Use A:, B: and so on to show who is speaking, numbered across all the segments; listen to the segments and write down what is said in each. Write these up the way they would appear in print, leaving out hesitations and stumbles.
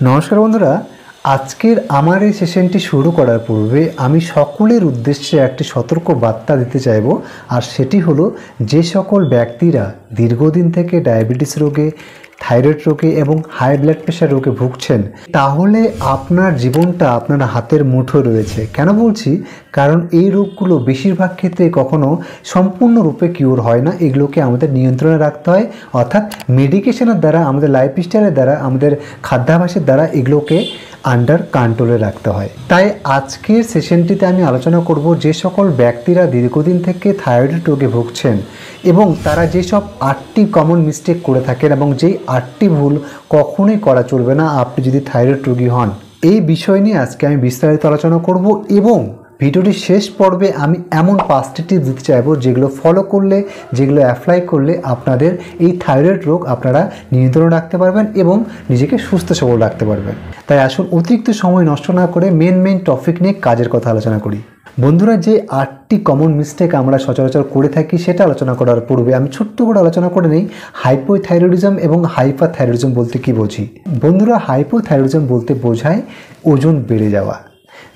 A: নমস্কার বন্ধুরা, আজকের আমার এই সেশনটি শুরু করার পূর্বে আমি সকলের উদ্দেশ্যে একটি সতর্ক বার্তা দিতে চাইব। আর সেটি হলো, যে সকল ব্যক্তিরা দীর্ঘদিন থেকে ডায়াবেটিস রোগে, থাইরয়েড রোগে এবং হাই ব্লাড প্রেশার রোগে ভুগছেন, তাহলে আপনার জীবনটা আপনার হাতের মুঠোয় রয়েছে। কেন বলছি? কারণ এই রোগগুলো বেশিরভাগ ক্ষেত্রে কখনো সম্পূর্ণরূপে কিওর হয় না। এগুলোকে আমাদের নিয়ন্ত্রণে রাখতে হয়, অর্থাৎ মেডিকেশনের দ্বারা, আমাদের লাইফস্টাইলের দ্বারা, আমাদের খাদ্যাভ্যাসের দ্বারা এগুলোকে আন্ডার কন্ট্রোলে রাখতে হয়। তাই আজকের সেশনটিতে আমি আলোচনা করব যে সকল ব্যক্তিরা দীর্ঘদিন থেকে থাইরয়েড রোগে ভুগছেন এবং তারা যেসব 8টি কমন মিস্টেক করে থাকেন এবং যেই 8টি ভুল কখনোই করা চলবে না আপনি যদি থাইরয়েড রোগী হন, এই বিষয় নিয়ে আজকে আমি বিস্তারিত আলোচনা করব। এবং ভিডিওটির শেষ পর্বে আমি এমন 5টি টিপস দিতে চাইবো যেগুলো ফলো করলে, যেগুলো অ্যাপ্লাই করলে আপনাদের এই থাইরয়েড রোগ আপনারা নিয়ন্ত্রণে রাখতে পারবেন এবং নিজেকে সুস্থ সবল রাখতে পারবেন। তাই আসুন অতিরিক্ত সময় নষ্ট না করে মেন টপিক নিয়ে কাজের কথা আলোচনা করি। বন্ধুরা, যে 8টি কমন মিস্টেক আমরা সচরাচর করে থাকি সেটা আলোচনা করার পূর্বে আমি ছোট্ট করে আলোচনা করে নিই হাইপোথাইরয়েডিজম এবং হাইপারথাইরয়েডিজম বলতে কি বুঝি। বন্ধুরা, হাইপোথাইরয়েডিজম বলতে বোঝায় ওজন বেড়ে যাওয়া।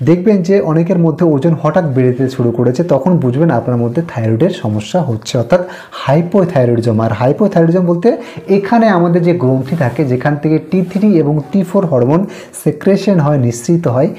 A: দেখবেন যে অনেকের মধ্যে ওজন হঠাৎ বেড়েতে শুরু করেছে, তখন বুঝবেন আপনার মধ্যে থাইরয়েডের সমস্যা হচ্ছে, অর্থাৎ হাইপোথাইরয়েডিজম। আর হাইপোথাইরয়েডিজম বলতে এখানে আমাদের যে গ্রন্থি থাকে যেখান থেকে T3 এবং T4 হরমোন সেক্রেশন হয়, নিঃসৃত হয়,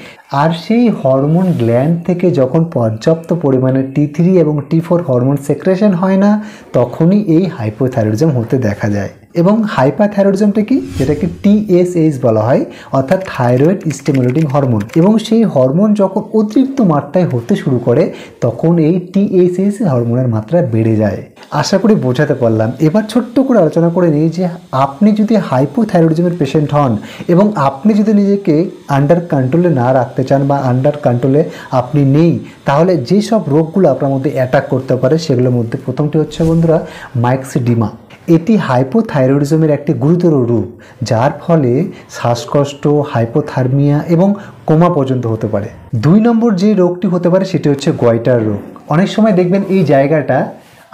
A: আর সেই হরমোন গ্ল্যান্ড থেকে যখন পর্যাপ্ত পরিমাণে T3 এবং T4 হরমোন সেক্রেশন হয় না, তখনই এই হাইপোথাইরয়েডিজম হতে দেখা যায়। এবং হাইপারথাইরয়েডিজমটা কি, যেটাকে TSH বলা হয়, অর্থাৎ থাইরয়েড স্টিমুলেটিং হরমোন। এবং সেই হরমোন যখন অতিরিক্ত মাত্রায় হতে শুরু করে তখন এই TSH হরমোনের মাত্রা বেড়ে যায়। আশা করি বোঝাতে পারলাম। এবার ছোট্ট করে আলোচনা করে নিই যে আপনি যদি হাইপোথাইরয়েডিজমের পেশেন্ট হন এবং আপনি যদি নিজেকে আন্ডার কন্ট্রোলে না রাখতে চান বা আন্ডার কন্ট্রোলে আপনি নেই, তাহলে যেসব রোগগুলো আপনার মধ্যে অ্যাটাক করতে পারে সেগুলোর মধ্যে প্রথমটি হচ্ছে বন্ধুরা মাইক্সিডিমা। এটি হাইপোথাইরয়েডিজমের একটি গুরুতর রূপ, যার ফলে শ্বাসকষ্ট, হাইপোথার্মিয়া এবং কোমা পর্যন্ত হতে পারে। 2 নম্বর যে রোগটি হতে পারে সেটি হচ্ছে গয়টার রোগ। অনেক সময় দেখবেন এই জায়গাটা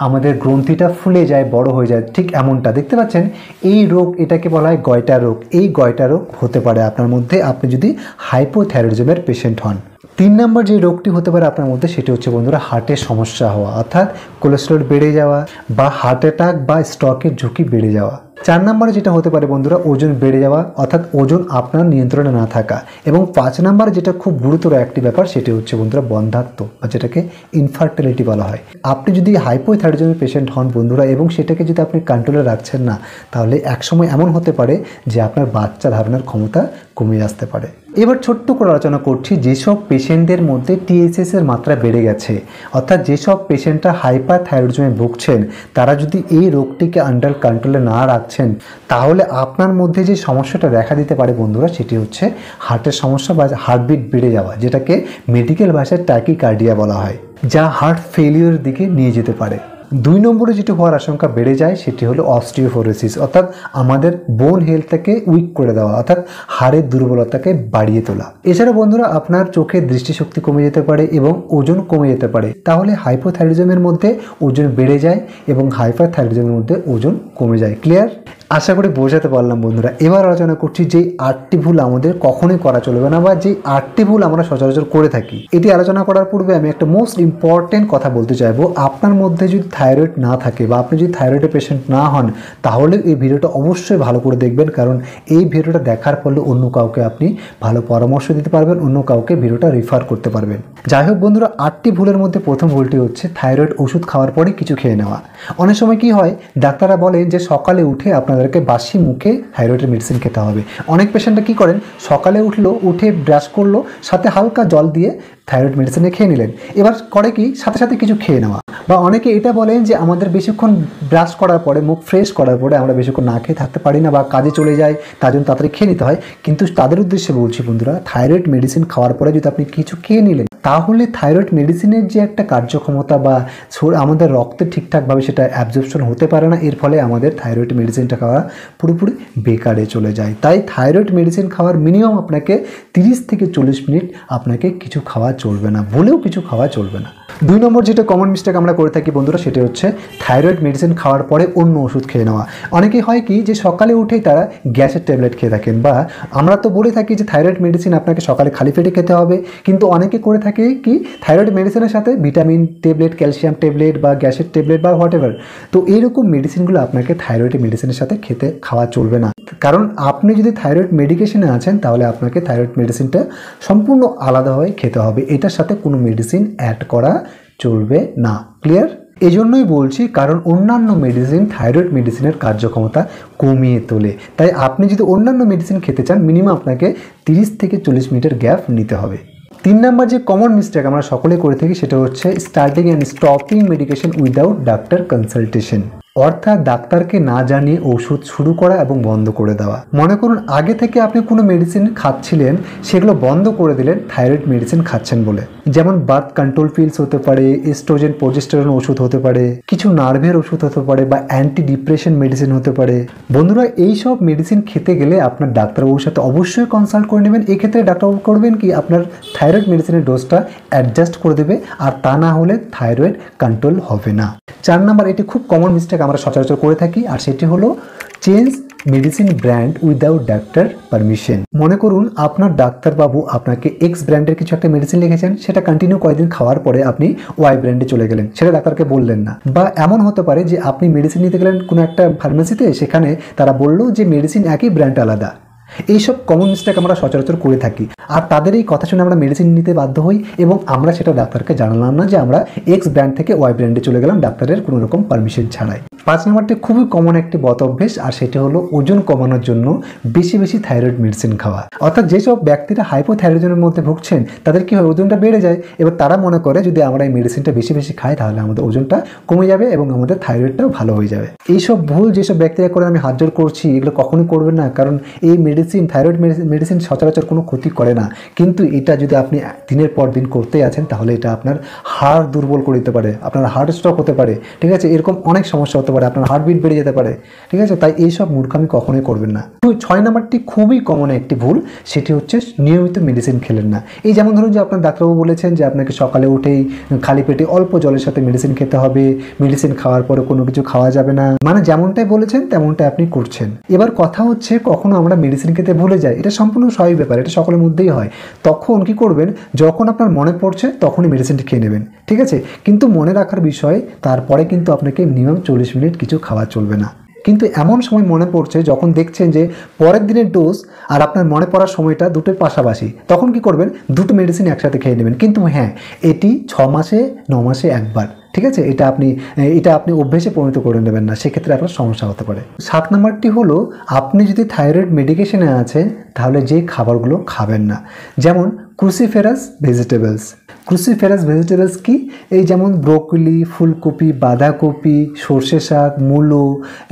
A: আমাদের গ্রন্থিটা ফুলে যায়, বড় হয়ে যায়, ঠিক এমনটা দেখতে পাচ্ছেন। এই রোগ, এটাকে বলা হয় গয়টার রোগ। এই গয়টার রোগ হতে পারে আপনার মধ্যে আপনি যদি হাইপোথাইরয়েডিজমের পেশেন্ট হন। 3 নম্বর যে রোগটি হতে পারে আপনার মধ্যে সেটি হচ্ছে বন্ধুরা হার্টের সমস্যা হওয়া, অর্থাৎ কোলেস্টেরল বেড়ে যাওয়া বা হার্ট অ্যাটাক বা স্ট্রোকের ঝুঁকি বেড়ে যাওয়া। 4 নম্বরে যেটা হতে পারে বন্ধুরা ওজন বেড়ে যাওয়া, অর্থাৎ ওজন আপনার নিয়ন্ত্রণে না থাকা। এবং 5 নম্বরে যেটা খুব গুরুতর একটি ব্যাপার সেটি হচ্ছে বন্ধুরা বন্ধ্যাত্ব, বা যেটাকে ইনফার্টিলিটি বলা হয়। আপনি যদি হাইপোথাইরয়েডিজমের পেশেন্ট হন বন্ধুরা এবং সেটাকে যদি আপনি কন্ট্রোলে রাখছেন না, তাহলে একসময় এমন হতে পারে যে আপনার বাচ্চা ধারণের ক্ষমতা কমে আসতে পারে। এবার ছোট্ট করে আলোচনা করছি যেসব পেশেন্টদের মধ্যে TSH এর মাত্রা বেড়ে গেছে, অর্থাৎ যেসব পেশেন্টরা হাইপারথাইরয়েডিজমে ভুগছেন, তারা যদি এই রোগটিকে আন্ডার কন্ট্রোলে না রাখছেন, তাহলে আপনার মধ্যে যে সমস্যাটা দেখা দিতে পারে বন্ধুরা সেটি হচ্ছে হার্টের সমস্যা বা হার্টবিট বেড়ে যাওয়া, যেটাকে মেডিকেল ভাষায় ট্যাকিকার্ডিয়া বলা হয়, যা হার্ট ফেলিওরের দিকে নিয়ে যেতে পারে। 2 নম্বরে যেটি হওয়ার আশঙ্কা বেড়ে যায় সেটি হলো অস্টিওপোরোসিস, অর্থাৎ আমাদের বোন হেলথটাকে উইক করে দেওয়া, অর্থাৎ হাড়ের দুর্বলতাকে বাড়িয়ে তোলা। এছাড়া বন্ধুরা আপনার চোখের দৃষ্টিশক্তি কমে যেতে পারে এবং ওজন কমে যেতে পারে। তাহলে হাইপোথাইরয়েডিজমের মধ্যে ওজন বেড়ে যায় এবং হাইপারথাইরয়েডিজমের মধ্যে ওজন কমে যায়। ক্লিয়ার? আশা করি বোঝাতে পারলাম বন্ধুরা। এবার আলোচনা করছি যেই 8টি ভুল আমাদের কখনোই করা চলবে না, বা যেই 8টি ভুল আমরা সচরাচর করে থাকি। এটি আলোচনা করার পূর্বে আমি একটা মোস্ট ইম্পর্টেন্ট কথা বলতে চাইবো। আপনার মধ্যে যদি থাইরয়েড না থাকে বা আপনি যদি থাইরয়েডের পেশেন্ট না হন, তাহলে এই ভিডিওটা অবশ্যই ভালো করে দেখবেন, কারণ এই ভিডিওটা দেখার ফলে অন্য কাউকে আপনি ভালো পরামর্শ দিতে পারবেন, অন্য কাউকে ভিডিওটা রেফার করতে পারবেন। যাই হোক বন্ধুরা, 8টি ভুলের মধ্যে প্রথম ভুলটি হচ্ছে থাইরয়েড ওষুধ খাওয়ার পরে কিছু খেয়ে নেওয়া। অনেক সময় কি হয়, ডাক্তাররা বলেন যে সকালে উঠে আপনাদেরকে বাসি মুখে থাইরয়েডের মেডিসিন খেতে হবে। অনেক পেশেন্টরা কী করেন, সকালে উঠে ব্রাশ করলো, সাথে হালকা জল দিয়ে থাইরয়েড মেডিসিনে খেয়ে নিলেন। এবার করে কি, সাথে সাথে কিছু খেয়ে নেওয়া। বা অনেকে এটা বলেন যে আমাদের বেশিক্ষণ ব্রাশ করার পরে, মুখ ফ্রেশ করার পরে আমরা বেশিক্ষণ না খেয়ে থাকতে পারি না বা কাজে চলে যাই, তার জন্য তাড়াতাড়ি খেয়ে নিতে হয়। কিন্তু তাদের উদ্দেশ্যে বলছি বন্ধুরা, থাইরয়েড মেডিসিন খাওয়ার পরে যদি আপনি কিছু খেয়ে নিলেন, তাহলে থাইরয়েড মেডিসিনের যে একটা কার্যক্ষমতা বা আমাদের রক্তে ঠিকঠাকভাবে সেটা অ্যাবজর্পশন হতে পারে না। এর ফলে আমাদের থাইরয়েড মেডিসিনটা খাওয়া পুরোপুরি বেকারে চলে যায়। তাই থাইরয়েড মেডিসিন খাওয়ার মিনিমাম আপনাকে 30 থেকে 40 মিনিট আপনাকে কিছু খাওয়া চলবে না, বলেও কিছু খাওয়া চলবে না। 2 নম্বর যেটা কমন মিস্টেক আমরা করে থাকি বন্ধুরা, সেটা হচ্ছে থাইরয়েড মেডিসিন খাওয়ার পরে অন্য ওষুধ খেয়ে নেওয়া। অনেকে হয় কি যে সকালে উঠেই তারা গ্যাসের ট্যাবলেট খেয়ে থাকেন, বা আমরা তো বলে থাকি যে থাইরয়েড মেডিসিন আপনাকে সকালে খালি পেটে খেতে হবে, কিন্তু অনেকে করে থাকে কি থাইরয়েড মেডিসিনের সাথে ভিটামিন ট্যাবলেট, ক্যালসিয়াম ট্যাবলেট বা গ্যাসের ট্যাবলেট বা হোয়াট এভার। তো এইরকম মেডিসিনগুলো আপনাকে থাইরয়েড মেডিসিনের সাথে খাওয়া চলবে না, কারণ আপনি যদি থাইরয়েড মেডিকেশনে আছেন তাহলে আপনাকে থাইরয়েড মেডিসিনটা সম্পূর্ণ আলাদাভাবে খেতে হবে, এটার সাথে কোনো মেডিসিন অ্যাড করা চলবে না। ক্লিয়ার? এই জন্যই বলছি, কারণ অন্যান্য মেডিসিন থাইরয়েড মেডিসিনের কার্যক্ষমতা কমিয়ে তোলে। তাই আপনি যদি অন্যান্য মেডিসিন খেতে চান মিনিমাম আপনাকে 30 থেকে 40 মিনিটের গ্যাপ নিতে হবে। 3 নম্বর যে কমন মিস্টেক আমরা সকলে করে থাকি সেটা হচ্ছে starting and stopping medication without doctor consultation, অর্থাৎ ডাক্তারকে না জানিয়ে ওষুধ শুরু করা এবং বন্ধ করে দেওয়া। মনে করুন আগে থেকে আপনি কোনো মেডিসিন খাচ্ছিলেন, সেগুলো বন্ধ করে দিলেন থাইরয়েড মেডিসিন খাচ্ছেন বলে। যেমন বার্থ কন্ট্রোল পিলস হতে পারে, এস্ট্রোজেন প্রোজেস্টেরন ওষুধ হতে পারে, কিছু নার্ভের ওষুধ হতে পারে, বা অ্যান্টি ডিপ্রেশন মেডিসিন হতে পারে। বন্ধুরা এই সব মেডিসিন খেতে গেলে আপনার ডাক্তারবাবুর সাথে অবশ্যই কনসাল্ট করে নেবেন। এক্ষেত্রে ডাক্তারবাবু করবেন কি আপনার থাইরয়েড মেডিসিনের ডোজটা অ্যাডজাস্ট করে দেবে, আর তা না হলে থাইরয়েড কন্ট্রোল হবে না। 4 নম্বর এটি খুব কমন মিস্টেক আমরা সচরাচর করে থাকি, আর সেটি হলো change medicine brand without doctor permission. মনে করুন আপনার ডাক্তারবাবু আপনাকে এক্স ব্র্যান্ডের কিছু একটা মেডিসিন লিখেছেন, সেটা কন্টিনিউ কয়েকদিন খাওয়ার পরে আপনি ওয়াই ব্র্যান্ডে চলে গেলেন, সেটা ডাক্তারকে বললেন না। বা এমন হতে পারে যে আপনি মেডিসিন নিতে গেলেন কোনো একটা ফার্মেসিতে, সেখানে তারা বললো যে মেডিসিন একই ব্র্যান্ড আলাদা। এইসব কমন মিস্টেক আমরা সচরাচর করে থাকি, আর তাদের এই কথা শুনে আমরা মেডিসিন নিতে বাধ্য হই এবং আমরা সেটা ডাক্তারকে জানালাম না যে আমরা এক্স ব্র্যান্ড থেকে ওয়াই ব্র্যান্ডে চলে গেলাম ডাক্তারের কোনো রকম পারমিশন ছাড়াই। 5 নম্বরটি খুবই কমন একটি বদ অভ্যেস, আর সেটা হলো ওজন কমানোর জন্য বেশি বেশি থাইরয়েড মেডিসিন খাওয়া। অর্থাৎ যেসব ব্যক্তিরা হাইপোথাইরয়েডিজমের মধ্যে ভুগছেন তাদের কি হয়, ওজনটা বেড়ে যায়। এবার তারা মনে করে যদি আমরা এই মেডিসিনটা বেশি বেশি খাই তাহলে আমাদের ওজনটা কমে যাবে এবং আমাদের থাইরয়েডটাও ভালো হয়ে যাবে। এইসব ভুল যেসব ব্যক্তিরা করে আমি হাত জোর করছি, এগুলো কখনোই করবেন না, কারণ এই থাইরয়েড মেডিসিন সচরাচর কোনো ক্ষতি করে না, কিন্তু এটা যদি আপনি দিনের পর দিন করতে আছেন তাহলে এটা আপনার হাড় দুর্বল করে দিতে পারে, আপনার হার্ট স্ট্রোক হতে পারে, ঠিক আছে, এরকম অনেক সমস্যা হতে পারে, আপনার হার্টবিট বেড়ে যেতে পারে, ঠিক আছে। তাই এইসব মূর্খামি কখনোই করবেন না। 6 নম্বরটি খুবই কমন একটি ভুল, সেটি হচ্ছে নিয়মিত মেডিসিন খেলেন না। এই যেমন ধরুন যে আপনার ডাক্তারবাবু বলেছেন যে আপনাকে সকালে উঠেই খালি পেটে অল্প জলের সাথে মেডিসিন খেতে হবে, মেডিসিন খাওয়ার পরে কোনো কিছু খাওয়া যাবে না, মানে যেমনটাই বলেছেন তেমনটাই আপনি করছেন। এবার কথা হচ্ছে কখনো আমরা মেডিসিন খেতে ভুলে যাই, এটা সম্পূর্ণ স্বাভাবিক ব্যাপার, এটা সকলের মধ্যেই হয়। তখন কি করবেন, যখন আপনার মনে পড়ছে তখনই মেডিসিনটি খেয়ে নেবেন, ঠিক আছে। কিন্তু মনে রাখার বিষয় তারপরে কিন্তু আপনাকে মিনিমাম 40 মিনিট কিছু খাওয়া চলবে না। কিন্তু এমন সময় মনে পড়ছে যখন দেখছেন যে পরের দিনের ডোজ আর আপনার মনে পড়ার সময়টা দুটোর পাশাপাশি, তখন কি করবেন, দুটো মেডিসিন একসাথে খেয়ে নেবেন। কিন্তু হ্যাঁ, এটি 6 মাসে 9 মাসে একবার, ঠিক আছে, এটা আপনি অভ্যেসে পরিণত করে নেবেন না, সেক্ষেত্রে আপনার সমস্যা হতে পারে। 7 নম্বরটি হলো আপনি যদি থাইরয়েড মেডিকেশনে আছেন তাহলে যে খাবারগুলো খাবেন না, যেমন ক্রুসিফেরাস ভেজিটেবলস। ক্রুসিফেরাস ভেজিটেবলস কি, এই যেমন ব্রোকলি, ফুলকপি, বাঁধাকপি, সর্ষে শাক, মূলো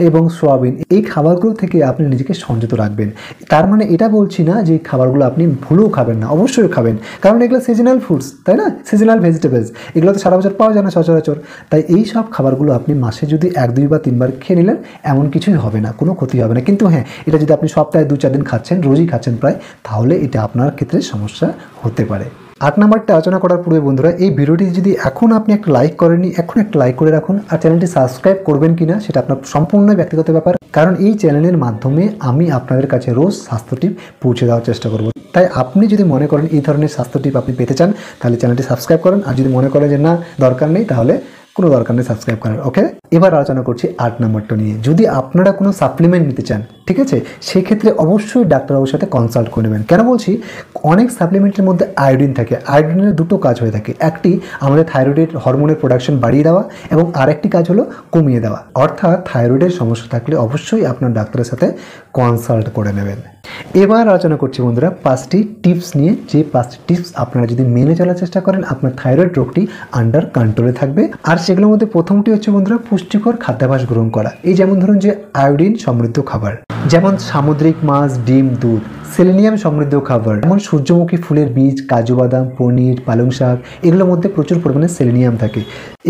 A: এবং সয়াবিন, এই খাবারগুলো থেকে আপনি নিজেকে সংযত রাখবেন। তার মানে এটা বলছি না যে এই খাবারগুলো আপনি ভুলেও খাবেন না, অবশ্যই খাবেন, কারণ এগুলো সিজনাল ফুডস, তাই না, সিজনাল ভেজিটেবলস, এগুলো তো সারা বছর পাওয়া যায় না সচরাচর। তাই এই সব খাবারগুলো আপনি মাসে যদি 1, 2 বা 3 বার খেয়ে নিলেন এমন কিছুই হবে না, কোনো ক্ষতি হবে না। কিন্তু হ্যাঁ, এটা যদি আপনি সপ্তাহে 2-4 দিন খাচ্ছেন, রোজই খাচ্ছেন প্রায়, তাহলে এটা আপনার ক্ষেত্রে সমস্যা হতে পারে। 8 নম্বরটা আলোচনা করার পূর্বে বন্ধুরা, এই ভিডিওটি যদি এখন আপনি একটা লাইক করেননি, এখন একটা লাইক করে রাখুন, আর চ্যানেলটি সাবস্ক্রাইব করবেন কিনা সেটা আপনার সম্পূর্ণ ব্যক্তিগত ব্যাপার, কারণ এই চ্যানেলের মাধ্যমে আমি আপনাদের কাছে রোজ স্বাস্থ্য টিপ পৌঁছে দেওয়ার চেষ্টা করব। তাই আপনি যদি মনে করেন এই ধরনের স্বাস্থ্য টিপ আপনি পেতে চান তাহলে চ্যানেলটি সাবস্ক্রাইব করুন, আর যদি মনে করেন যে না দরকার নেই তাহলে কোনো দরকার নেই সাবস্ক্রাইব করার। ওকে, এবার আলোচনা করছি 8 নম্বরটা নিয়ে। যদি আপনারা কোনো সাপ্লিমেন্ট নিতে চান, ঠিক আছে, সেক্ষেত্রে অবশ্যই ডাক্তারবাবুর সাথে কনসাল্ট করে নেবেন। কেন বলছি, অনেক সাপ্লিমেন্টের মধ্যে আয়োডিন থাকে। আয়োডিনের দুটো কাজ হয়ে থাকে, একটি আমাদের থাইরয়েডের হরমোনের প্রোডাকশন বাড়িয়ে দেওয়া এবং আরেকটি কাজ হলো কমিয়ে দেওয়া। অর্থাৎ থাইরয়েডের সমস্যা থাকলে অবশ্যই আপনার ডাক্তারের সাথে কনসাল্ট করে নেবেন। এবার আলোচনা করছি বন্ধুরা 5টি টিপস নিয়ে, যে 5টি টিপস আপনারা যদি মেনে চলার চেষ্টা করেন আপনার থাইরয়েড রোগটি আন্ডার কন্ট্রোলে থাকবে। আর সেগুলোর মধ্যে প্রথমটি হচ্ছে বন্ধুরা পুষ্টিকর খাদ্যাভ্যাস গ্রহণ করা। এই যেমন ধরুন যে আয়োডিন সমৃদ্ধ খাবার, যেমন সামুদ্রিক মাছ, ডিম, দুধ, সেলেনিয়াম সমৃদ্ধ খাবার যেমন সূর্যমুখী ফুলের বীজ, কাজু বাদাম, পনির, পালং শাক এগুলোর মধ্যে প্রচুর পরিমাণে সেলেনিয়াম থাকে।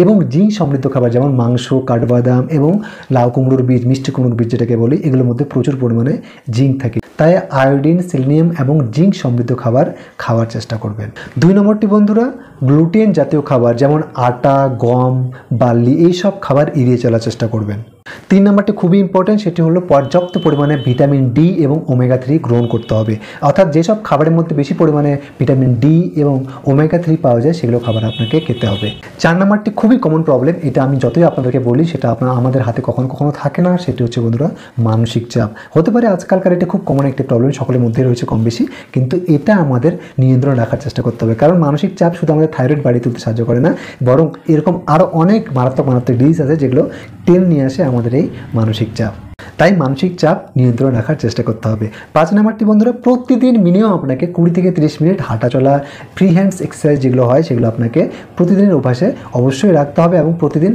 A: এবং জিঙ্ক সমৃদ্ধ খাবার যেমন মাংস, কাঠবাদাম এবং লাউ কুমড়োর বীজ, মিষ্টি কুমড়োর বীজ যেটাকে বলি, এগুলোর মধ্যে প্রচুর পরিমাণে জিঙ্ক থাকে। তাই আয়োডিন, সেলেনিয়াম এবং জিঙ্ক সমৃদ্ধ খাবার খাওয়ার চেষ্টা করবেন। 2 নম্বরটি বন্ধুরা, গ্লুটেন জাতীয় খাবার যেমন আটা, গম, বার্লি এইসব খাবার এড়িয়ে চলার চেষ্টা করবেন। 3 নম্বরটি খুবই ইম্পর্টেন্ট, সেটি হলো পর্যাপ্ত পরিমাণে ভিটামিন ডি এবং ওমেগা 3 গ্রহণ করতে হবে। অর্থাৎ যেসব খাবারের মধ্যে বেশি পরিমাণে ভিটামিন ডি এবং ওমেগা 3 পাওয়া যায় সেগুলো খাবার আপনাকে খেতে হবে। 4 নম্বরটি খুবই কমন প্রবলেম, এটা আমি যতই আপনাদেরকে বলি সেটা আমাদের হাতে কখনো কখনো থাকে না, সেটি হচ্ছে বন্ধুরা মানসিক চাপ। হতে পারে আজকালকার এটা খুব কমন একটি প্রবলেম, সকলের মধ্যেই রয়েছে কম বেশি, কিন্তু এটা আমাদের নিয়ন্ত্রণ রাখার চেষ্টা করতে হবে। কারণ মানসিক চাপ শুধু আমাদের থাইরয়েড বাড়িয়ে তুলতে সাহায্য করে না, বরং এরকম আরও অনেক মারাত্মক ডিজিজ আছে যেগুলো টেনে নিয়ে আসে আমাদের এই মানসিক চাপ। তাই মানসিক চাপ নিয়ন্ত্রণ রাখার চেষ্টা করতে হবে। 5 নম্বরটি বন্ধুরা, প্রতিদিন মিনিমাম আপনাকে 20 থেকে 30 মিনিট হাঁটা চলা, ফ্রি হ্যান্ডস এক্সারসাইজ যেগুলো হয় সেগুলো আপনাকে প্রতিদিনের অভ্যাসে অবশ্যই রাখতে হবে এবং প্রতিদিন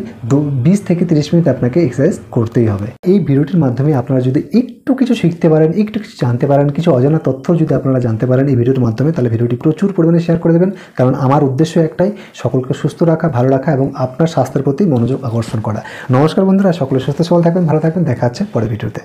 A: 20 থেকে 30 মিনিট আপনাকে এক্সারসাইজ করতেই হবে। এই ভিডিওটির মাধ্যমে আপনারা যদি একটু কিছু শিখতে পারেন, একটু কিছু জানতে পারেন, কিছু অজানা তথ্য যদি আপনারা জানতে পারেন এই ভিডিওটির মাধ্যমে, তাহলে ভিডিওটি প্রচুর পরিমাণে শেয়ার করে দেবেন। কারণ আমার উদ্দেশ্য একটাই, সকলকে সুস্থ রাখা, ভালো রাখা এবং আপনার স্বাস্থ্যের প্রতি মনোযোগ আকর্ষণ করা। নমস্কার বন্ধুরা, সকলে সুস্থ সবল থাকবেন, ভালো থাকবেন, দেখা হচ্ছে পরের ভিডিওতে।